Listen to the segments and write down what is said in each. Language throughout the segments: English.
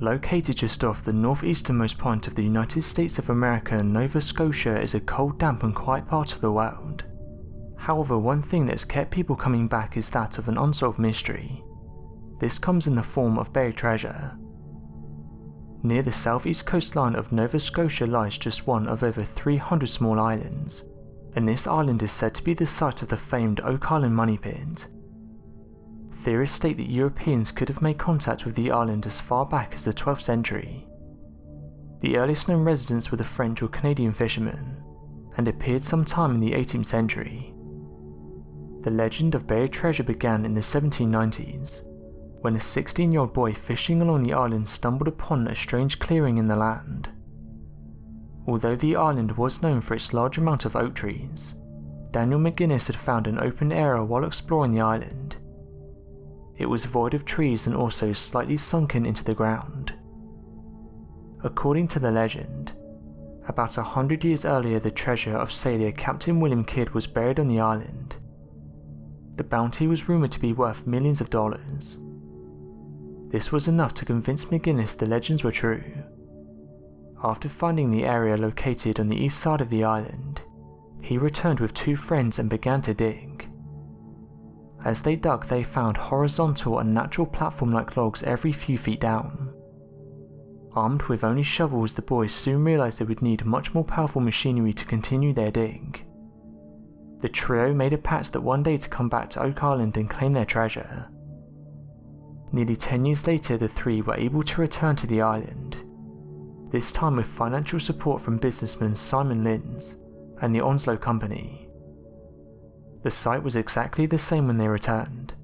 Located just off the northeasternmost point of the United States of America, Nova Scotia is a cold, damp and quiet part of the world. However, one thing that's kept people coming back is that of an unsolved mystery. This comes in the form of buried treasure. Near the southeast coastline of Nova Scotia lies just one of over 300 small islands, and this island is said to be the site of the famed Oak Island money pit. Theorists state that Europeans could have made contact with the island as far back as the 12th century. The earliest known residents were the French or Canadian fishermen, and appeared sometime in the 18th century. The legend of buried treasure began in the 1790s, when a 16-year-old boy fishing along the island stumbled upon a strange clearing in the land. Although the island was known for its large amount of oak trees, Daniel McGuinness had found an open area while exploring the island. It was void of trees and also slightly sunken into the ground. According to the legend, about 100 years earlier the treasure of sailor Captain William Kidd was buried on the island. The bounty was rumoured to be worth millions of dollars. This was enough to convince McGuinness the legends were true. After finding the area located on the east side of the island, he returned with 2 friends and began to dig. As they dug, they found horizontal and natural platform-like logs every few feet down. Armed with only shovels, the boys soon realised they would need much more powerful machinery to continue their dig. The trio made a pact that one day to come back to Oak Island and claim their treasure. Nearly 10 years later, the 3 were able to return to the island, this time with financial support from businessman Simon Lins and the Onslow company. The site was exactly the same when they returned,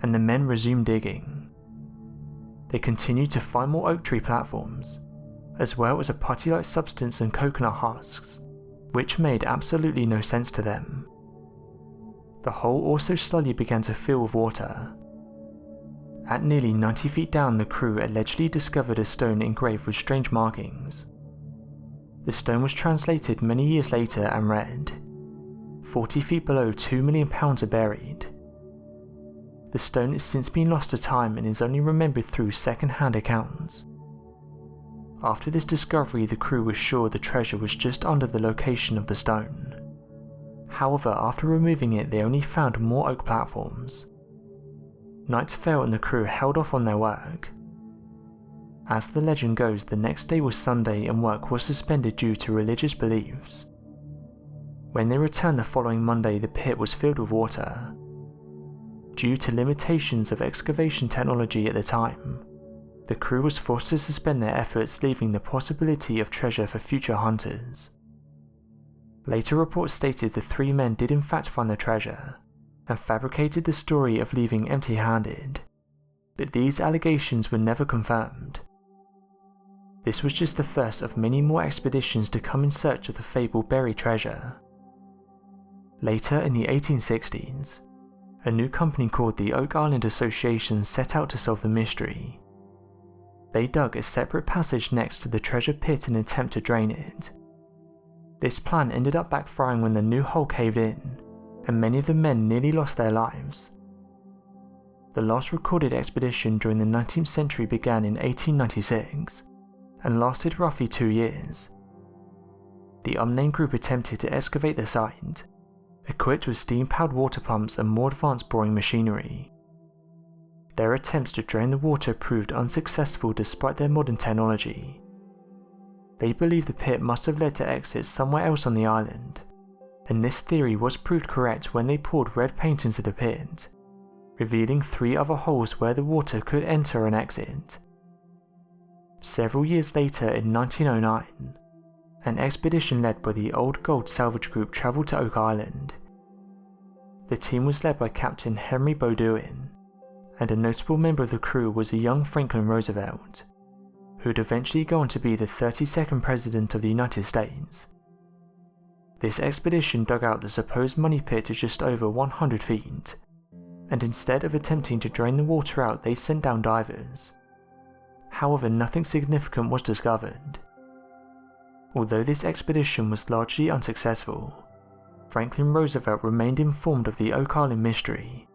and the men resumed digging. They continued to find more oak tree platforms, as well as a putty-like substance and coconut husks, which made absolutely no sense to them. The hole also slowly began to fill with water. At nearly 90 feet down, the crew allegedly discovered a stone engraved with strange markings. The stone was translated many years later and read, 40 feet below, 2 million pounds are buried. The stone has since been lost to time and is only remembered through second-hand accounts. After this discovery, the crew was sure the treasure was just under the location of the stone. However, after removing it, they only found more oak platforms. Night fell and the crew held off on their work. As the legend goes, the next day was Sunday and work was suspended due to religious beliefs. When they returned the following Monday, the pit was filled with water. Due to limitations of excavation technology at the time, the crew was forced to suspend their efforts, leaving the possibility of treasure for future hunters. Later reports stated the 3 men did in fact find the treasure, and fabricated the story of leaving empty-handed, but these allegations were never confirmed. This was just the first of many more expeditions to come in search of the fabled buried treasure. Later in the 1860s, a new company called the Oak Island Association set out to solve the mystery. They dug a separate passage next to the treasure pit in an attempt to drain it. This plan ended up backfiring when the new hole caved in, and many of the men nearly lost their lives. The last recorded expedition during the 19th century began in 1896, and lasted roughly 2 years. The unnamed group attempted to excavate the site, equipped with steam-powered water pumps and more advanced boring machinery. Their attempts to drain the water proved unsuccessful despite their modern technology. They believed the pit must have led to exits somewhere else on the island, and this theory was proved correct when they poured red paint into the pit, revealing 3 other holes where the water could enter and exit. Several years later, in 1909, an expedition led by the Old Gold Salvage Group travelled to Oak Island. The team was led by Captain Henry Beaudoin, and a notable member of the crew was a young Franklin Roosevelt, who would eventually go on to be the 32nd President of the United States. This expedition dug out the supposed money pit to just over 100 feet, and instead of attempting to drain the water out, they sent down divers. However, nothing significant was discovered. Although this expedition was largely unsuccessful, Franklin Roosevelt remained informed of the Oak Island mystery,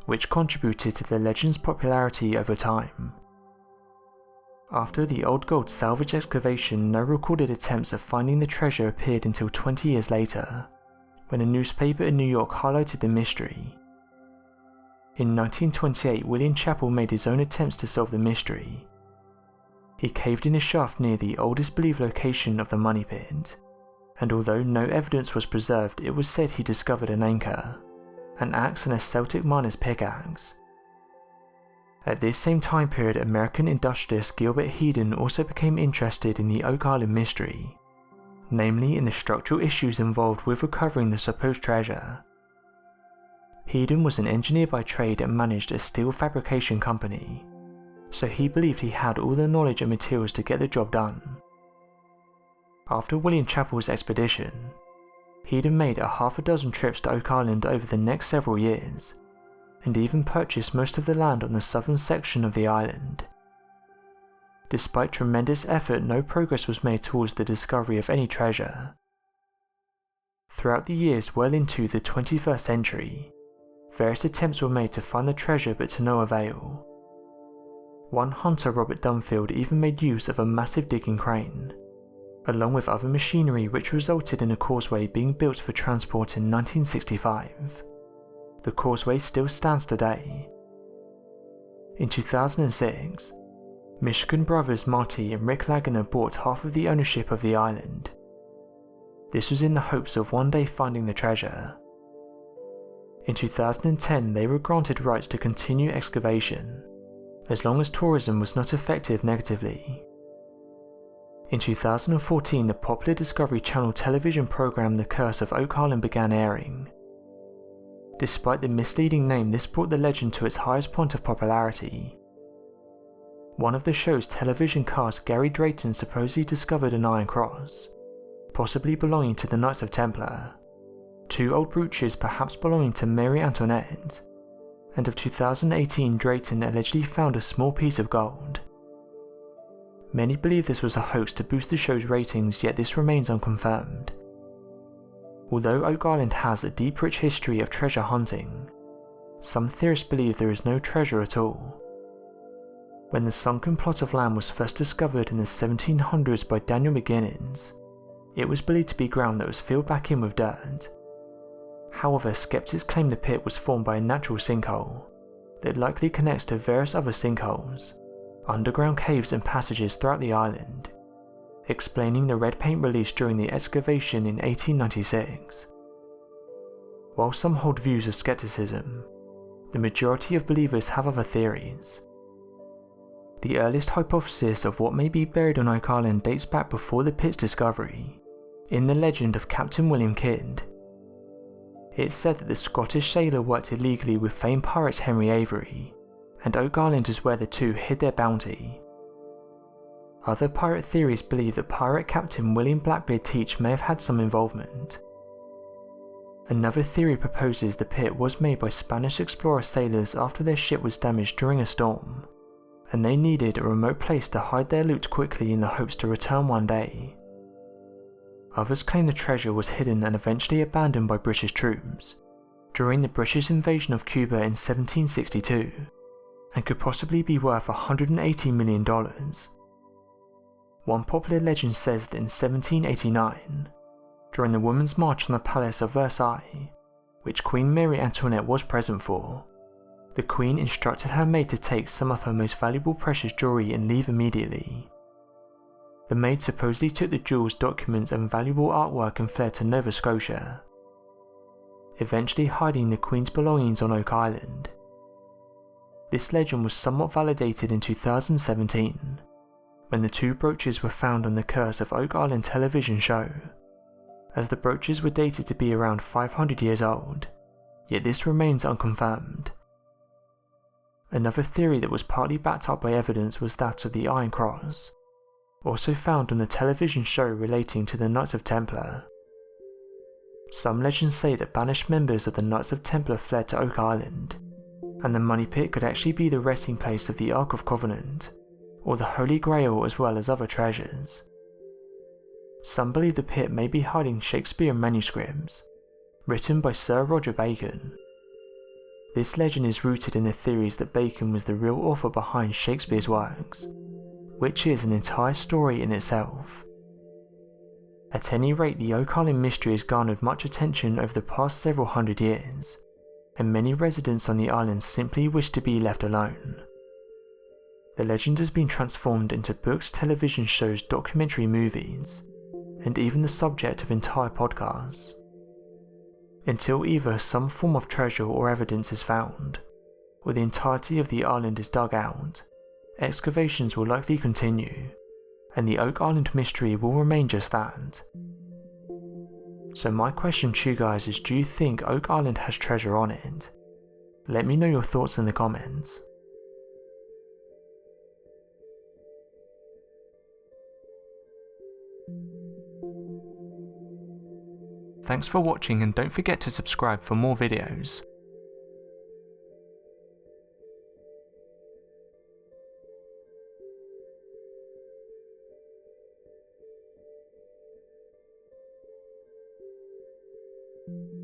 which contributed to the legend's popularity over time. After the old gold salvage excavation, no recorded attempts of finding the treasure appeared until 20 years later, when a newspaper in New York highlighted the mystery. In 1928, William Chappell made his own attempts to solve the mystery. He caved in a shaft near the oldest believed location of the money pit, and although no evidence was preserved, it was said he discovered an anchor, an axe and a Celtic miner's pickaxe. At this same time period, American industrialist Gilbert Hedon also became interested in the Oak Island mystery, namely in the structural issues involved with recovering the supposed treasure. Hedon was an engineer by trade and managed a steel fabrication company, so he believed he had all the knowledge and materials to get the job done. After William Chappell's expedition, Hedon made a half a dozen trips to Oak Island over the next several years, and even purchased most of the land on the southern section of the island. Despite tremendous effort, no progress was made towards the discovery of any treasure. Throughout the years well into the 21st century, various attempts were made to find the treasure but to no avail. One hunter, Robert Dunfield, even made use of a massive digging crane, along with other machinery, which resulted in a causeway being built for transport in 1965. The causeway still stands today. In 2006, Michigan brothers Marty and Rick Lagner bought half of the ownership of the island. This was in the hopes of one day finding the treasure. In 2010, they were granted rights to continue excavation, as long as tourism was not affected negatively. In 2014, the popular Discovery Channel television program The Curse of Oak Island began airing. Despite the misleading name, this brought the legend to its highest point of popularity. One of the show's television cast, Gary Drayton, supposedly discovered an iron cross, possibly belonging to the Knights of Templar, two old brooches perhaps belonging to Marie Antoinette, and of 2018, Drayton allegedly found a small piece of gold. Many believe this was a hoax to boost the show's ratings, yet this remains unconfirmed. Although Oak Island has a deep rich history of treasure hunting, some theorists believe there is no treasure at all. When the sunken plot of land was first discovered in the 1700s by Daniel McGuinness, it was believed to be ground that was filled back in with dirt. However, skeptics claim the pit was formed by a natural sinkhole that likely connects to various other sinkholes, underground caves and passages throughout the island, explaining the red paint released during the excavation in 1896. While some hold views of skepticism, the majority of believers have other theories. The earliest hypothesis of what may be buried on Oak Island dates back before the pit's discovery, in the legend of Captain William Kidd. It's said that the Scottish sailor worked illegally with famed pirate Henry Avery, and Oak Island is where the two hid their bounty. Other pirate theories believe that pirate captain William Blackbeard Teach may have had some involvement. Another theory proposes the pit was made by Spanish explorer sailors after their ship was damaged during a storm, and they needed a remote place to hide their loot quickly in the hopes to return one day. Others claim the treasure was hidden and eventually abandoned by British troops during the British invasion of Cuba in 1762, and could possibly be worth $180 million. One popular legend says that in 1789, during the Women's March on the Palace of Versailles, which Queen Marie Antoinette was present for, the Queen instructed her maid to take some of her most valuable precious jewellery and leave immediately. The maid supposedly took the jewels, documents and valuable artwork and fled to Nova Scotia, eventually hiding the Queen's belongings on Oak Island. This legend was somewhat validated in 2017, when the two brooches were found on the Curse of Oak Island television show, as the brooches were dated to be around 500 years old, yet this remains unconfirmed. Another theory that was partly backed up by evidence was that of the Iron Cross, also found on the television show relating to the Knights of Templar. Some legends say that banished members of the Knights of Templar fled to Oak Island, and the Money Pit could actually be the resting place of the Ark of Covenant, or the Holy Grail, as well as other treasures. Some believe the pit may be hiding Shakespearean manuscripts, written by Sir Roger Bacon. This legend is rooted in the theories that Bacon was the real author behind Shakespeare's works, which is an entire story in itself. At any rate, the Oak Island mystery has garnered much attention over the past several hundred years, and many residents on the island simply wish to be left alone. The legend has been transformed into books, television shows, documentary movies, and even the subject of entire podcasts. Until either some form of treasure or evidence is found, or the entirety of the island is dug out, excavations will likely continue, and the Oak Island mystery will remain just that. So my question to you guys is, do you think Oak Island has treasure on it? Let me know your thoughts in the comments. Thanks for watching, and don't forget to subscribe for more videos. Thank you.